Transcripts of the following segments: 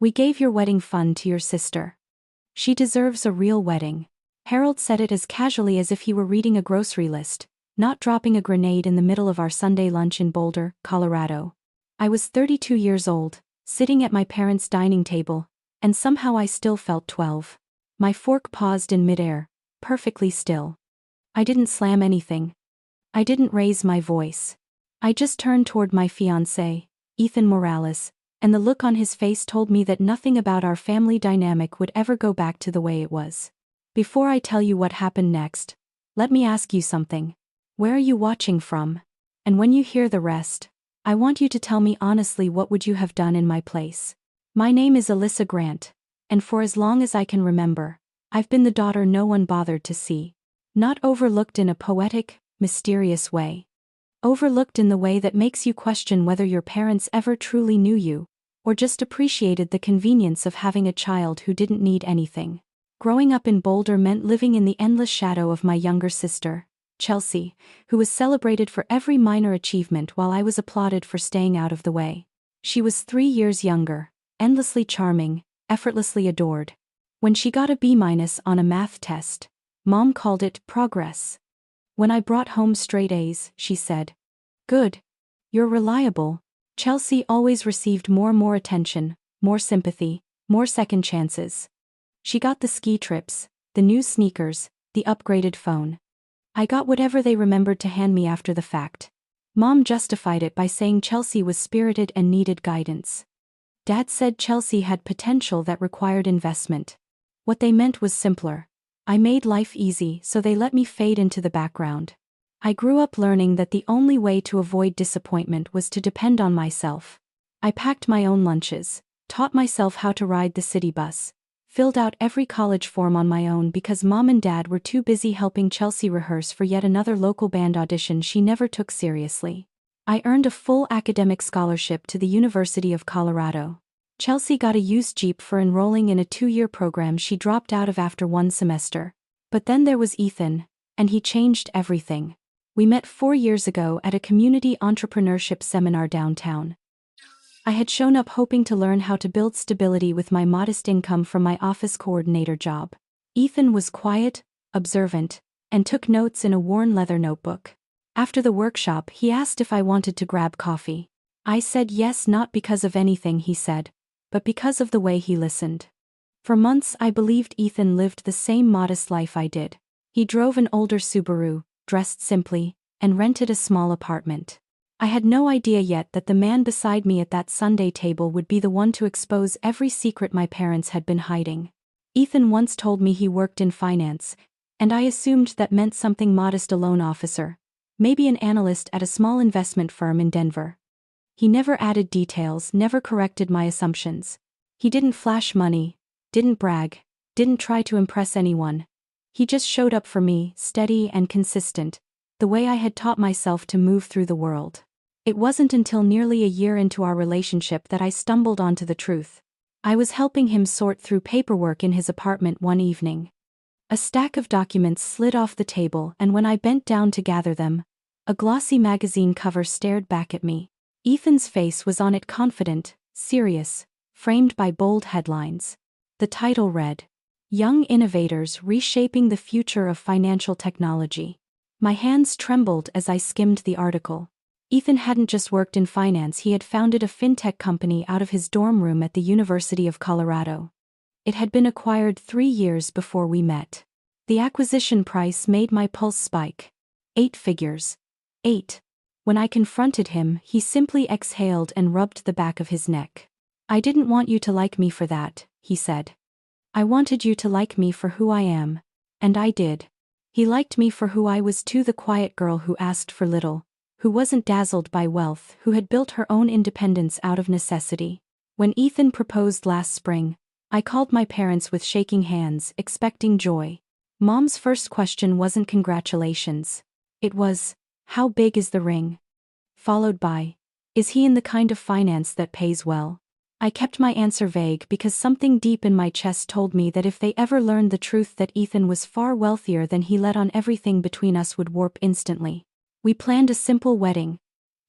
We gave your wedding fund to your sister. She deserves a real wedding. Harold said it as casually as if he were reading a grocery list, not dropping a grenade in the middle of our Sunday lunch in Boulder, Colorado. I was 32 years old, sitting at my parents' dining table, and somehow I still felt 12. My fork paused in midair, perfectly still. I didn't slam anything. I didn't raise my voice. I just turned toward my fiancé, Ethan Morales, and the look on his face told me that nothing about our family dynamic would ever go back to the way it was. Before I tell you what happened next, let me ask you something. Where are you watching from? And when you hear the rest, I want you to tell me honestly what would you have done in my place. My name is Alyssa Grant, and for as long as I can remember, I've been the daughter no one bothered to see. Not overlooked in a poetic, mysterious way. Overlooked in the way that makes you question whether your parents ever truly knew you, or just appreciated the convenience of having a child who didn't need anything. Growing up in Boulder meant living in the endless shadow of my younger sister, Chelsea, who was celebrated for every minor achievement while I was applauded for staying out of the way. She was 3 years younger, endlessly charming, effortlessly adored. When she got a B- on a math test, Mom called it progress. When I brought home straight A's, she said, "Good. You're reliable." Chelsea always received more attention, more sympathy, more second chances. She got the ski trips, the new sneakers, the upgraded phone. I got whatever they remembered to hand me after the fact. Mom justified it by saying Chelsea was spirited and needed guidance. Dad said Chelsea had potential that required investment. What they meant was simpler. I made life easy, so they let me fade into the background. I grew up learning that the only way to avoid disappointment was to depend on myself. I packed my own lunches, taught myself how to ride the city bus, filled out every college form on my own because Mom and Dad were too busy helping Chelsea rehearse for yet another local band audition she never took seriously. I earned a full academic scholarship to the University of Colorado. Chelsea got a used Jeep for enrolling in a 2-year program she dropped out of after 1 semester. But then there was Ethan, and he changed everything. We met 4 years ago at a community entrepreneurship seminar downtown. I had shown up hoping to learn how to build stability with my modest income from my office coordinator job. Ethan was quiet, observant, and took notes in a worn leather notebook. After the workshop, he asked if I wanted to grab coffee. I said yes, not because of anything he said, but because of the way he listened. For months I believed Ethan lived the same modest life I did. He drove an older Subaru, dressed simply, and rented a small apartment. I had no idea yet that the man beside me at that Sunday table would be the one to expose every secret my parents had been hiding. Ethan once told me he worked in finance, and I assumed that meant something modest, a loan officer, maybe an analyst at a small investment firm in Denver. He never added details, never corrected my assumptions. He didn't flash money, didn't brag, didn't try to impress anyone. He just showed up for me, steady and consistent, the way I had taught myself to move through the world. It wasn't until nearly a year into our relationship that I stumbled onto the truth. I was helping him sort through paperwork in his apartment one evening. A stack of documents slid off the table, and when I bent down to gather them, a glossy magazine cover stared back at me. Ethan's face was on it, confident, serious, framed by bold headlines. The title read, "Young Innovators Reshaping the Future of Financial Technology." My hands trembled as I skimmed the article. Ethan hadn't just worked in finance, he had founded a fintech company out of his dorm room at the University of Colorado. It had been acquired 3 years before we met. The acquisition price made my pulse spike. 8 figures. 8. When I confronted him, he simply exhaled and rubbed the back of his neck. "I didn't want you to like me for that," he said. "I wanted you to like me for who I am." And I did. He liked me for who I was too, the quiet girl who asked for little, who wasn't dazzled by wealth, who had built her own independence out of necessity. When Ethan proposed last spring, I called my parents with shaking hands, expecting joy. Mom's first question wasn't congratulations. It was, "How big is the ring?" Followed by, "Is he in the kind of finance that pays well?" I kept my answer vague because something deep in my chest told me that if they ever learned the truth that Ethan was far wealthier than he let on, everything between us would warp instantly. We planned a simple wedding.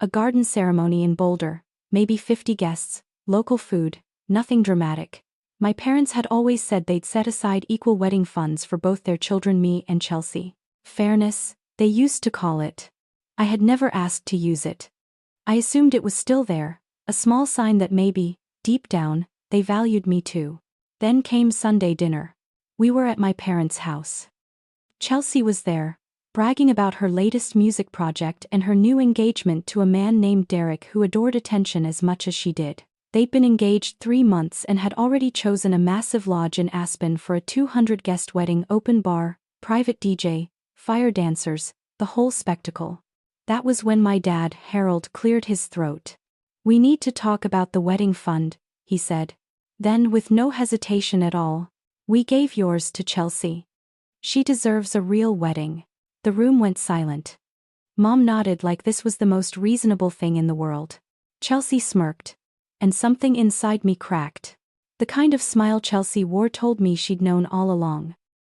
A garden ceremony in Boulder, maybe 50 guests, local food, Nothing dramatic. My parents had always said they'd set aside equal wedding funds for both their children, me and Chelsea. Fairness, they used to call it. I had never asked to use it. I assumed it was still there, a small sign that maybe, deep down, they valued me too. Then came Sunday dinner. We were at my parents' house. Chelsea was there, bragging about her latest music project and her new engagement to a man named Derek who adored attention as much as she did. They'd been engaged 3 months and had already chosen a massive lodge in Aspen for a 200-guest wedding, open bar, private DJ, fire dancers, the whole spectacle. That was when my dad, Harold, cleared his throat. "We need to talk about the wedding fund," he said. Then, with no hesitation at all, "We gave yours to Chelsea. She deserves a real wedding." The room went silent. Mom nodded like this was the most reasonable thing in the world. Chelsea smirked. And something inside me cracked. The kind of smile Chelsea wore told me she'd known all along.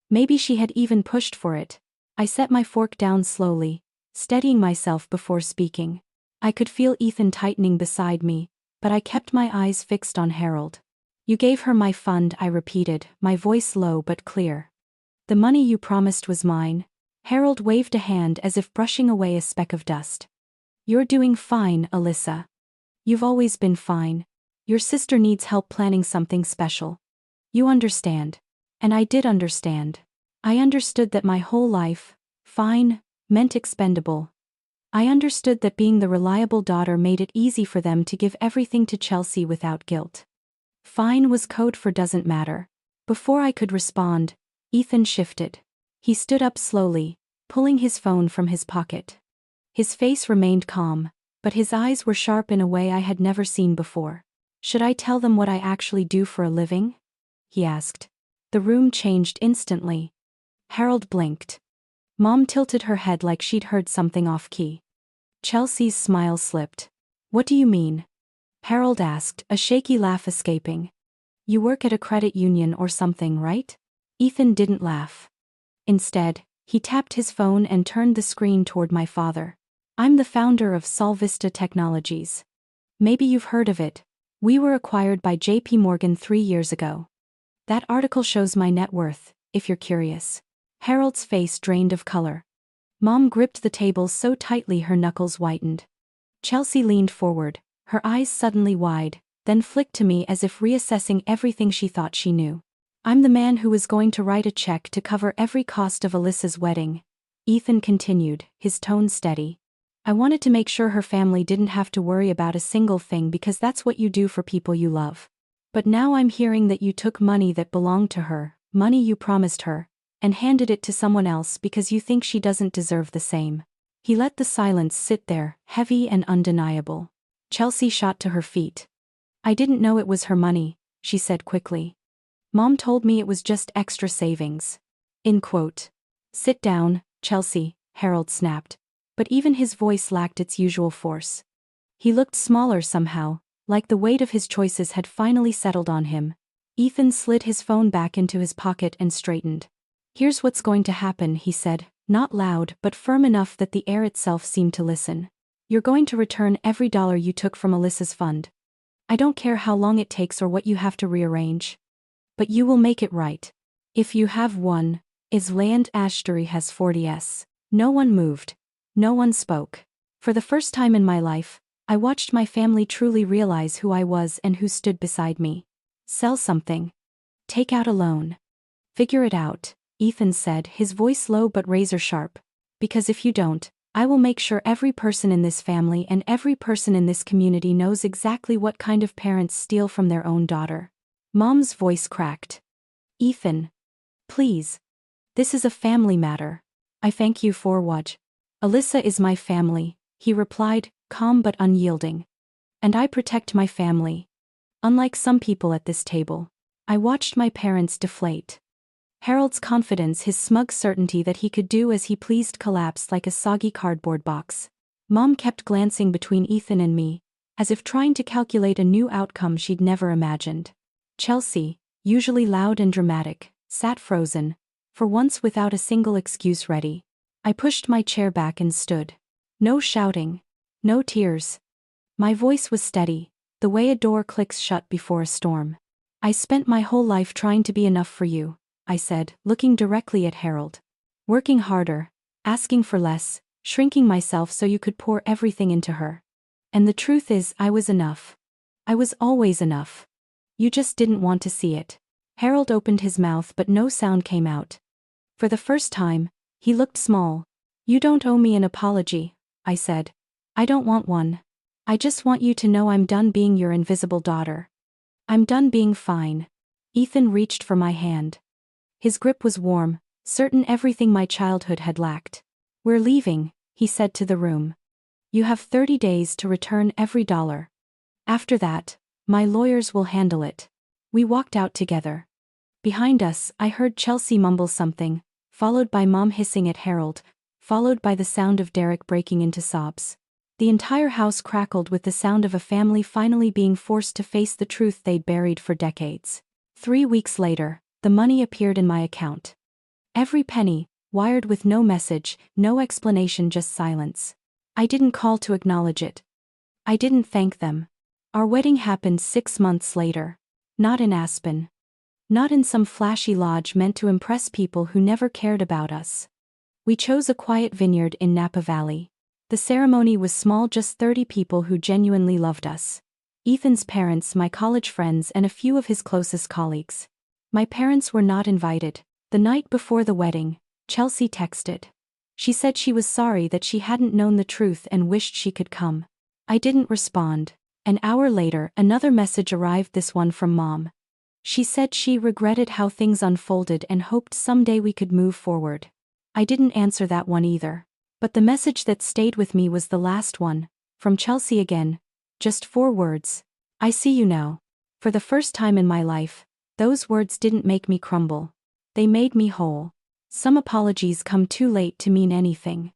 Maybe she had even pushed for it. I set my fork down slowly, steadying myself before speaking. I could feel Ethan tightening beside me, but I kept my eyes fixed on Harold. "You gave her my fund," I repeated, my voice low but clear. "The money you promised was mine." Harold waved a hand as if brushing away a speck of dust. "You're doing fine, Alyssa. You've always been fine. Your sister needs help planning something special. You understand." And I did understand. I understood that my whole life, fine, meant expendable. I understood that being the reliable daughter made it easy for them to give everything to Chelsea without guilt. Fine was code for doesn't matter. Before I could respond, Ethan shifted. He stood up slowly, pulling his phone from his pocket. His face remained calm, but his eyes were sharp in a way I had never seen before. "Should I tell them what I actually do for a living?" he asked. The room changed instantly. Harold blinked. Mom tilted her head like she'd heard something off-key. Chelsea's smile slipped. "What do you mean?" Harold asked, a shaky laugh escaping. "You work at a credit union or something, right?" Ethan didn't laugh. Instead, he tapped his phone and turned the screen toward my father. "I'm the founder of Solvista Technologies. Maybe you've heard of it. We were acquired by JP Morgan 3 years ago. That article shows my net worth, if you're curious." Harold's face drained of color. Mom gripped the table so tightly her knuckles whitened. Chelsea leaned forward, her eyes suddenly wide, then flicked to me as if reassessing everything she thought she knew. "I'm the man who was going to write a check to cover every cost of Alyssa's wedding," Ethan continued, his tone steady. "I wanted to make sure her family didn't have to worry about a single thing because that's what you do for people you love. But now I'm hearing that you took money that belonged to her, money you promised her, and handed it to someone else because you think she doesn't deserve the same." He let the silence sit there, heavy and undeniable. Chelsea shot to her feet. "I didn't know it was her money," she said quickly. "Mom told me it was just extra savings." In quote. "Sit down, Chelsea," Harold snapped. But even his voice lacked its usual force. He looked smaller somehow, like the weight of his choices had finally settled on him. Ethan slid his phone back into his pocket and straightened. "Here's what's going to happen," he said, not loud but firm enough that the air itself seemed to listen. "You're going to return every dollar you took from Alyssa's fund. I don't care how long it takes or what you have to rearrange. But you will make it right. If you have one, is land Ashbury has 40s. No one moved. No one spoke. For the first time in my life, I watched my family truly realize who I was and who stood beside me. "Sell something. Take out a loan. Figure it out," Ethan said, his voice low but razor sharp. "Because if you don't, I will make sure every person in this family and every person in this community knows exactly what kind of parents steal from their own daughter." Mom's voice cracked. "Ethan. Please. This is a family matter. I thank you for what. Alyssa is my family," he replied, calm but unyielding. "And I protect my family. Unlike some people at this table." I watched my parents deflate. Harold's confidence, his smug certainty that he could do as he pleased, collapsed like a soggy cardboard box. Mom kept glancing between Ethan and me, as if trying to calculate a new outcome she'd never imagined. Chelsea, usually loud and dramatic, sat frozen, for once without a single excuse ready. I pushed my chair back and stood. No shouting. No tears. My voice was steady, the way a door clicks shut before a storm. I spent my whole life trying to be enough for you, I said, looking directly at Harold. Working harder, asking for less, shrinking myself so you could pour everything into her. And the truth is, I was enough. I was always enough. You just didn't want to see it. Harold opened his mouth but no sound came out. For the first time, he looked small. You don't owe me an apology, I said. I don't want one. I just want you to know I'm done being your invisible daughter. I'm done being fine. Ethan reached for my hand. His grip was warm, certain everything my childhood had lacked. We're leaving, he said to the room. You have 30 days to return every dollar. After that, my lawyers will handle it. We walked out together. Behind us, I heard Chelsea mumble something, followed by Mom hissing at Harold, followed by the sound of Derek breaking into sobs. The entire house crackled with the sound of a family finally being forced to face the truth they'd buried for decades. 3 weeks later, the money appeared in my account. Every penny, wired with no message, no explanation, just silence. I didn't call to acknowledge it. I didn't thank them. Our wedding happened 6 months later. Not in Aspen. Not in some flashy lodge meant to impress people who never cared about us. We chose a quiet vineyard in Napa Valley. The ceremony was small, just 30 people who genuinely loved us. Ethan's parents, my college friends, and a few of his closest colleagues. My parents were not invited. The night before the wedding, Chelsea texted. She said she was sorry that she hadn't known the truth and wished she could come. I didn't respond. An hour later, another message arrived, this one from Mom. She said she regretted how things unfolded and hoped someday we could move forward. I didn't answer that one either. But the message that stayed with me was the last one, from Chelsea again. Just 4 words. I see you now. For the first time in my life, those words didn't make me crumble. They made me whole. Some apologies come too late to mean anything.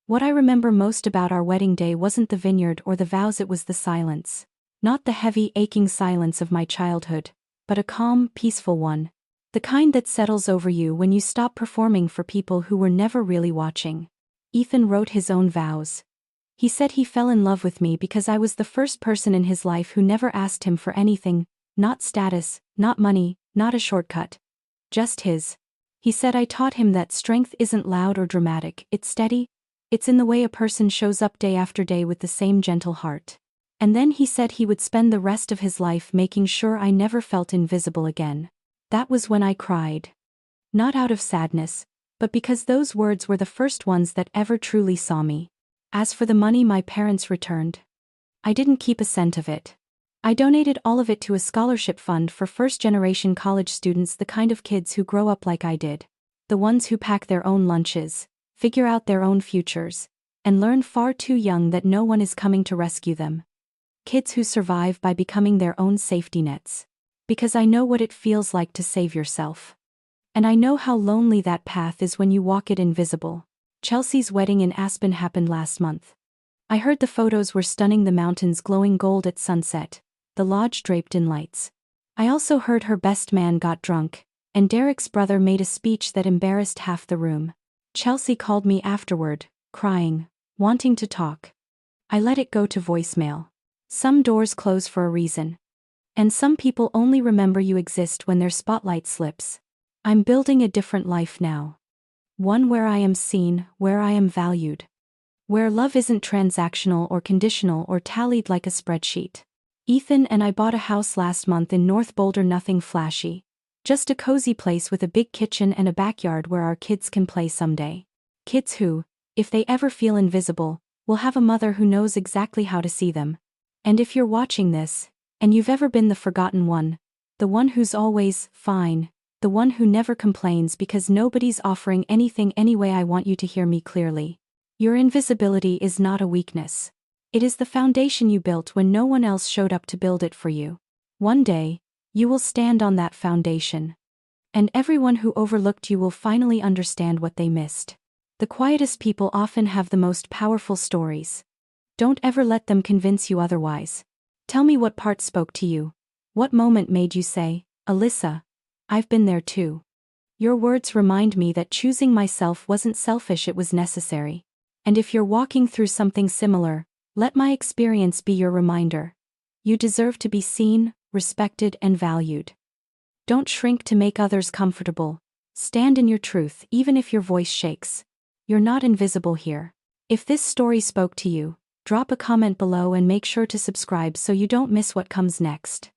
What I remember most about our wedding day wasn't the vineyard or the vows, it was the silence. Not the heavy, aching silence of my childhood, but a calm, peaceful one. The kind that settles over you when you stop performing for people who were never really watching. Ethan wrote his own vows. He said he fell in love with me because I was the first person in his life who never asked him for anything, not status, not money, not a shortcut. Just his. He said I taught him that strength isn't loud or dramatic, it's steady. It's in the way a person shows up day after day with the same gentle heart. And then he said he would spend the rest of his life making sure I never felt invisible again. That was when I cried. Not out of sadness, but because those words were the first ones that ever truly saw me. As for the money my parents returned, I didn't keep a cent of it. I donated all of it to a scholarship fund for first-generation college students, the kind of kids who grow up like I did. The ones who pack their own lunches, figure out their own futures, and learn far too young that no one is coming to rescue them. Kids who survive by becoming their own safety nets. Because I know what it feels like to save yourself. And I know how lonely that path is when you walk it invisible. Chelsea's wedding in Aspen happened last month. I heard the photos were stunning, the mountains glowing gold at sunset, the lodge draped in lights. I also heard her best man got drunk, and Derek's brother made a speech that embarrassed half the room. Chelsea called me afterward, crying, wanting to talk. I let it go to voicemail. Some doors close for a reason. And some people only remember you exist when their spotlight slips. I'm building a different life now. One where I am seen, where I am valued. Where love isn't transactional or conditional or tallied like a spreadsheet. Ethan and I bought a house last month in North Boulder, nothing flashy. Just a cozy place with a big kitchen and a backyard where our kids can play someday. Kids who, if they ever feel invisible, will have a mother who knows exactly how to see them. And if you're watching this, and you've ever been the forgotten one, the one who's always fine, the one who never complains because nobody's offering anything anyway, I want you to hear me clearly. Your invisibility is not a weakness. It is the foundation you built when no one else showed up to build it for you. One day, you will stand on that foundation. And everyone who overlooked you will finally understand what they missed. The quietest people often have the most powerful stories. Don't ever let them convince you otherwise. Tell me what part spoke to you. What moment made you say, Alyssa, I've been there too. Your words remind me that choosing myself wasn't selfish, it was necessary. And if you're walking through something similar, let my experience be your reminder. You deserve to be seen, respected, and valued. Don't shrink to make others comfortable. Stand in your truth even if your voice shakes. You're not invisible here. If this story spoke to you, drop a comment below and make sure to subscribe so you don't miss what comes next.